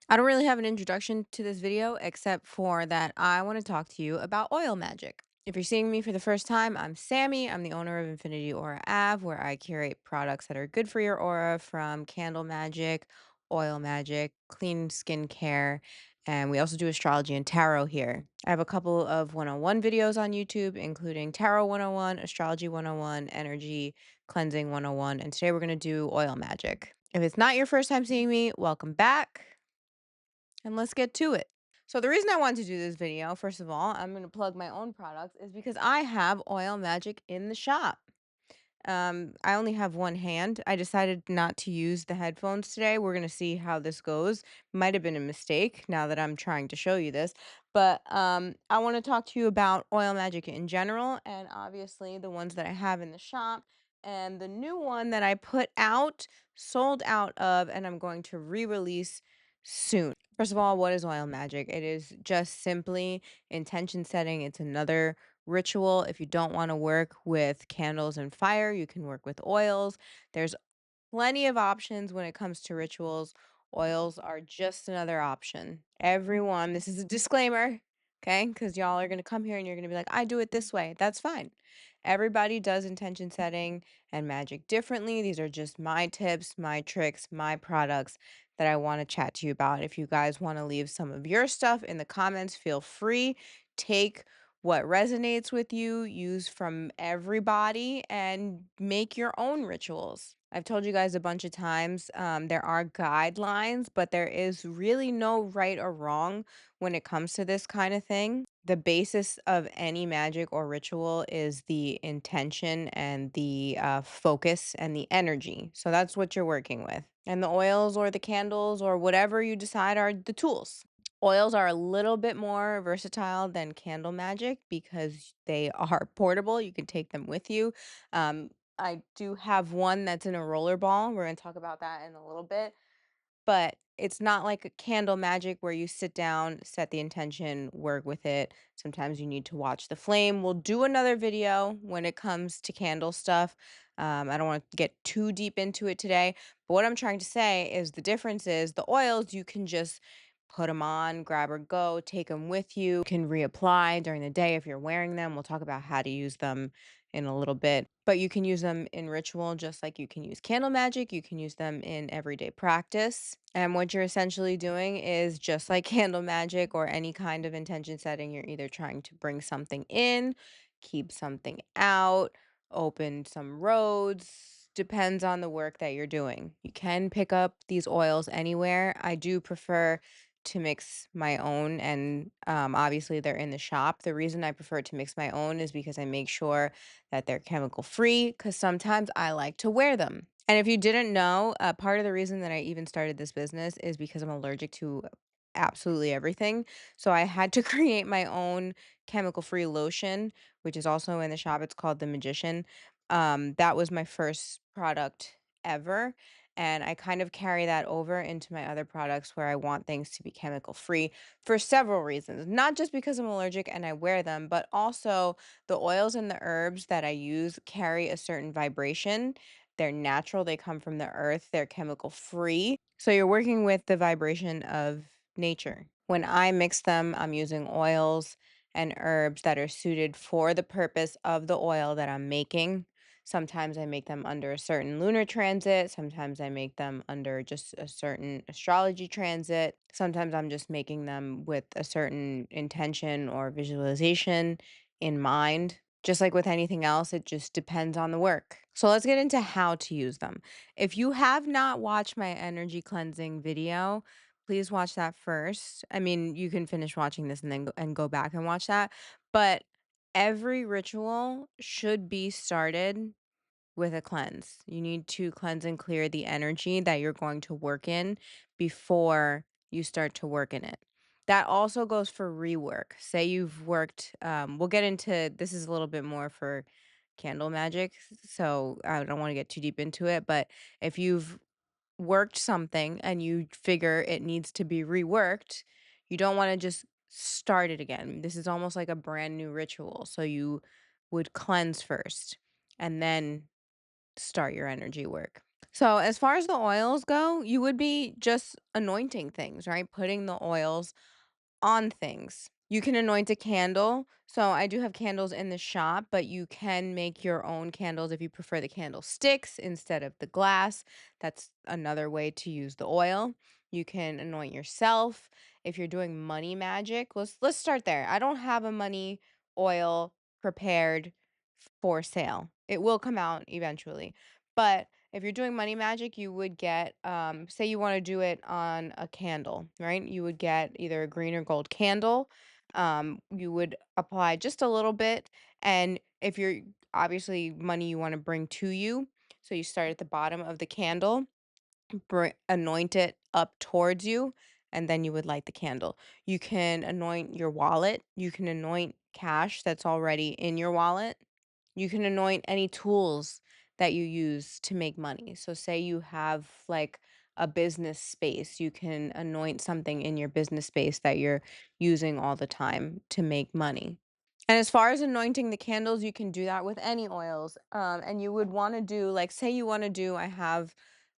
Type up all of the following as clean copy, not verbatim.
I don't really have an introduction to this video except for that I want to talk to you about oil magic. If you're seeing me for the first time, I'm Sammy. I'm the owner of Infinity Aura Ave, where I curate products that are good for your aura from candle magic, oil magic, clean skincare, and we also do astrology and tarot here. I have a couple of 101 videos on YouTube, including Tarot 101, Astrology 101, Energy Cleansing 101, and today we're going to do oil magic. If it's not your first time seeing me, welcome back and let's get to it. So the reason I wanted to do this video, first of all, I'm going to plug my own products, is because I have oil magic in the shop. I only have one hand. I decided not to use the headphones today. We're going to see how this goes. Might have been a mistake now that I'm trying to show you this. But I want to talk to you about oil magic in general and obviously the ones that I have in the shop. And the new one that I put out, sold out of, and I'm going to re release soon. First of all, what is oil magic? It is just simply intention setting. It's another ritual. If you don't want to work with candles and fire, you can work with oils. There's plenty of options when it comes to rituals. Oils are just another option. Everyone, this is a disclaimer, okay? Because y'all are going to come here and you're going to be like, I do it this way. That's fine. Everybody does intention setting and magic differently. These are just my tips, my tricks, my products that I want to chat to you about. If you guys want to leave some of your stuff in the comments, feel free. Take what resonates with you, use from everybody, and make your own rituals. I've told you guys a bunch of times there are guidelines, but there is really no right or wrong when it comes to this kind of thing. The basis of any magic or ritual is the intention and the focus and the energy. So that's what you're working with. And the oils or the candles or whatever you decide are the tools. Oils are a little bit more versatile than candle magic because they are portable. You can take them with you. I do have one that's in a roller ball. We're going to talk about that in a little bit. But it's not like a candle magic where you sit down, set the intention, work with it. Sometimes you need to watch the flame. We'll do another video when it comes to candle stuff. I don't want to get too deep into it today. But what I'm trying to say is the difference is the oils, you can just put them on, grab or go, take them with you. You can reapply during the day if you're wearing them. We'll talk about how to use them in a little bit. But you can use them in ritual just like you can use candle magic. You can use them in everyday practice. And what you're essentially doing is just like candle magic or any kind of intention setting, you're either trying to bring something in, keep something out, open some roads. Depends on the work that you're doing. You can pick up these oils anywhere. I do prefer to mix my own, and obviously they're in the shop. The reason I prefer to mix my own is because I make sure that they're chemical free because sometimes I like to wear them. And if you didn't know, part of the reason that I even started this business is because I'm allergic to absolutely everything. So I had to create my own chemical free lotion, which is also in the shop. It's called the Magician. That was my first product ever. And I kind of carry that over into my other products where I want things to be chemical free for several reasons. Not just because I'm allergic and I wear them, but also the oils and the herbs that I use carry a certain vibration. They're natural, they come from the earth, they're chemical free. So you're working with the vibration of nature. When I mix them, I'm using oils and herbs that are suited for the purpose of the oil that I'm making. Sometimes I make them under a certain lunar transit. Sometimes I make them under just a certain astrology transit. Sometimes I'm just making them with a certain intention or visualization in mind. Just like with anything else, it just depends on the work. So let's get into how to use them. If you have not watched my energy cleansing video, please watch that first. I mean, you can finish watching this and then go back and watch that. But every ritual should be started with a cleanse. You need to cleanse and clear the energy that you're going to work in before you start to work in it. That also goes for rework. Say you've worked, we'll get into this is a little bit more for candle magic. So I don't want to get too deep into it. But if you've worked something and you figure it needs to be reworked, you don't want to just start it again. This is almost like a brand new ritual. So you would cleanse first and then start your energy work. So, as far as the oils go, you would be just anointing things, right? Putting the oils on things. You can anoint a candle. So I do have candles in the shop, but you can make your own candles if you prefer the candle sticks instead of the glass. That's another way to use the oil. You can anoint yourself if you're doing money magic. Let's start there. I don't have a money oil prepared for sale. It will come out eventually. But if you're doing money magic, you would get, say you want to do it on a candle, right? You would get either a green or gold candle. You would apply just a little bit. And if you're obviously money you want to bring to you, so you start at the bottom of the candle, anoint it up towards you, and then you would light the candle. You can anoint your wallet. You can anoint cash that's already in your wallet. You can anoint any tools that you use to make money. So, say you have like a business space, you can anoint something in your business space that you're using all the time to make money. And as far as anointing the candles, you can do that with any oils. And you would want to do, like, say you want to do, I have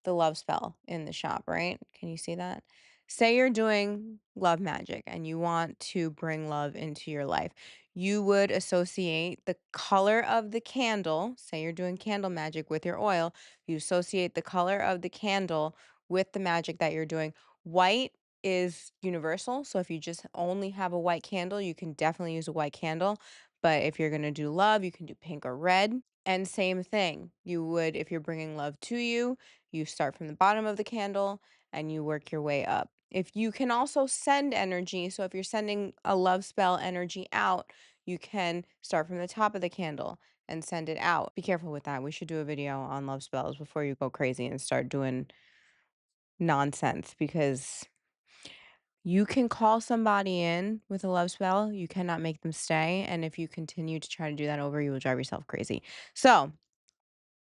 the love spell in the shop, right? Can you see that? Say you're doing love magic and you want to bring love into your life. You would associate the color of the candle. Say you're doing candle magic with your oil. You associate the color of the candle with the magic that you're doing. White is universal. So if you just only have a white candle, you can definitely use a white candle. But if you're going to do love, you can do pink or red. And same thing, you would, if you're bringing love to you, you start from the bottom of the candle and you work your way up. If you can also send energy, so if you're sending a love spell energy out, you can start from the top of the candle and send it out. Be careful with that. We should do a video on love spells before you go crazy and start doing nonsense, because you can call somebody in with a love spell, you cannot make them stay. And if you continue to try to do that over, you will drive yourself crazy. So,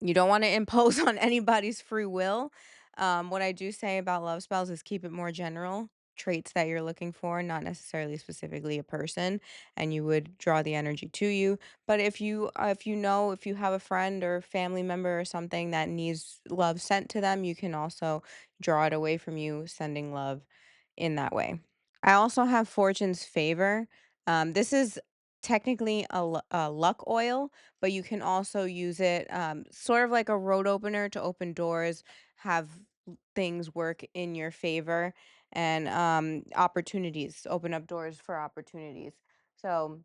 you don't want to impose on anybody's free will. What I do say about love spells is keep it more general, traits that you're looking for, not necessarily specifically a person, and you would draw the energy to you. But if you know, if you have a friend or family member or something that needs love sent to them, you can also draw it away from you, sending love in that way. I also have Fortune's Favor. This is technically a luck oil, but you can also use it, sort of like a road opener to open doors, have things work in your favor, and opportunities, open up doors for opportunities. So,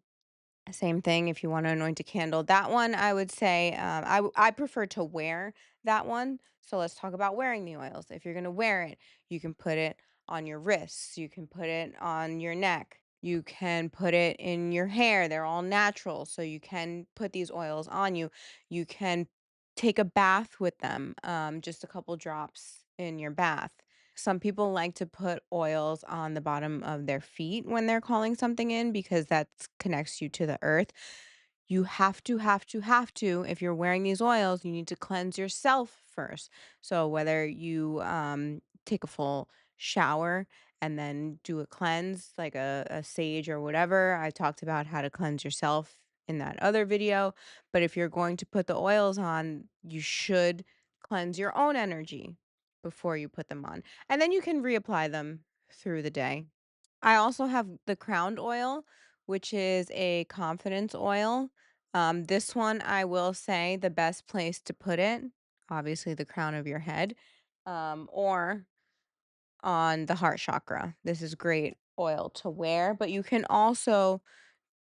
same thing if you want to anoint a candle. That one, I would say, I prefer to wear that one. So let's talk about wearing the oils. If you're going to wear it, you can put it on your wrists, you can put it on your neck, you can put it in your hair. They're all natural. So you can put these oils on you. You can take a bath with them, just a couple drops in your bath. Some people like to put oils on the bottom of their feet when they're calling something in, because that connects you to the earth. You have to, if you're wearing these oils, you need to cleanse yourself first. So whether you take a full shower and then do a cleanse, like a sage or whatever. I talked about how to cleanse yourself in that other video. But if you're going to put the oils on, you should cleanse your own energy before you put them on. And then you can reapply them through the day. I also have the crowned oil, which is a confidence oil. This one, I will say, the best place to put it, obviously the crown of your head, or on the heart chakra. This is great oil to wear, but you can also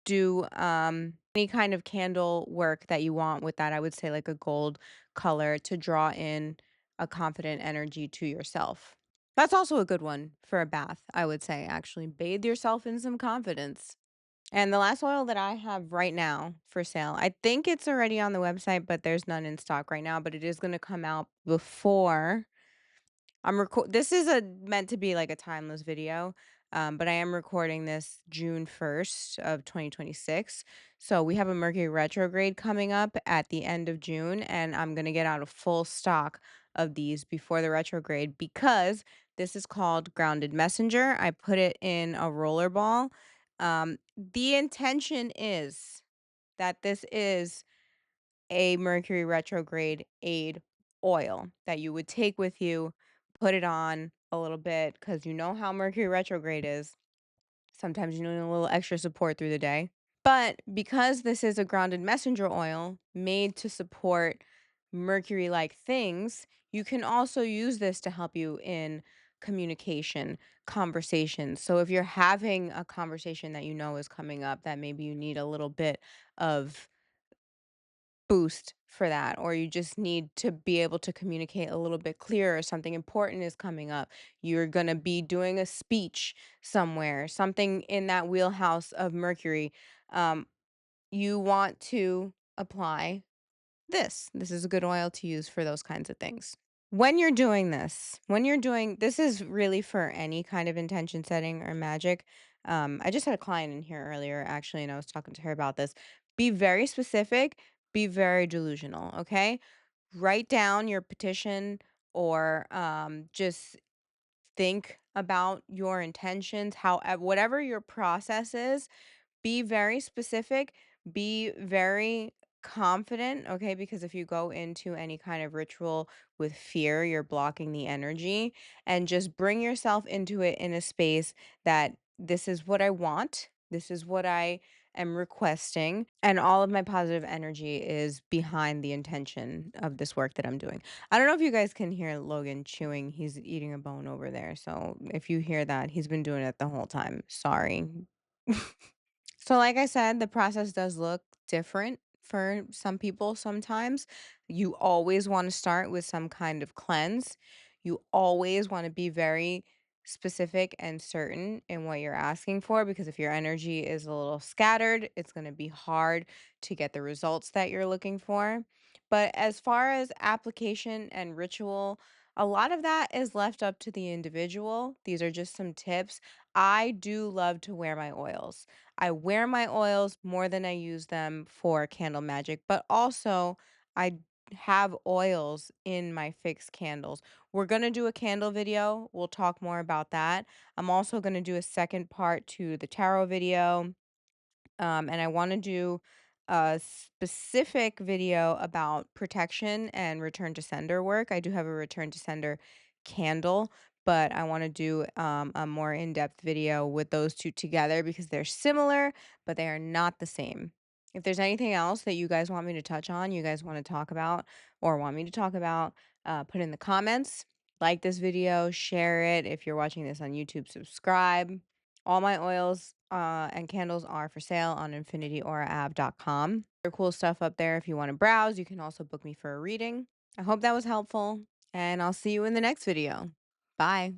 do any kind of candle work that you want with that. I would say like a gold color to draw in a confident energy to yourself. That's also a good one for a bath, I would say. Actually, bathe yourself in some confidence. And the last oil that I have right now for sale, I think it's already on the website, but there's none in stock right now, but it is going to come out before this is a meant to be like a timeless video, but I am recording this June 1st of 2026. So we have a Mercury retrograde coming up at the end of June, and I'm gonna get out a full stock of these before the retrograde, because this is called Grounded Messenger. I put it in a roller ball. The intention is that this is a Mercury retrograde aid oil that you would take with you, put it on a little bit because you know how Mercury retrograde is. Sometimes you need a little extra support through the day. But because this is a grounded messenger oil made to support Mercury like things, you can also use this to help you in communication, conversations. So if you're having a conversation that you know is coming up that maybe you need a little bit of boost for that, or you just need to be able to communicate a little bit clearer, something important is coming up, you're going to be doing a speech somewhere, something in that wheelhouse of Mercury, um, you want to apply this is a good oil to use for those kinds of things. When you're doing this, this is really for any kind of intention setting or magic. I just had a client in here earlier, actually, and I was talking to her about this. Be very specific, be very delusional, okay? Write down your petition or just think about your intentions, how, whatever your process is, be very specific, be very confident, okay? Because if you go into any kind of ritual with fear, you're blocking the energy, and just bring yourself into it in a space that this is what I want, this is what I am requesting, and all of my positive energy is behind the intention of this work that I'm doing. I don't know if you guys can hear Logan chewing. He's eating a bone over there. So if you hear that, he's been doing it the whole time. Sorry. So, like I said, the process does look different for some people sometimes. You always want to start with some kind of cleanse. You always want to be very specific and certain in what you're asking for because if your energy is a little scattered, it's going to be hard to get the results that you're looking for. But as far as application and ritual, a lot of that is left up to the individual. These are just some tips. I do love to wear my oils. I wear my oils more than I use them for candle magic, but also I have oils in my fixed candles. We're going to do a candle video. We'll talk more about that. I'm also going to do a second part to the tarot video. And I want to do a specific video about protection and return to sender work. I do have a return to sender candle, but I want to do a more in depth video with those two together because they're similar, but they are not the same. If there's anything else that you guys want me to touch on, you guys want to talk about, or want me to talk about, put in the comments. Like this video, share it. If you're watching this on YouTube, subscribe. All my oils and candles are for sale on infinityauraab.com. There's cool stuff up there if you want to browse. You can also book me for a reading. I hope that was helpful, and I'll see you in the next video. Bye.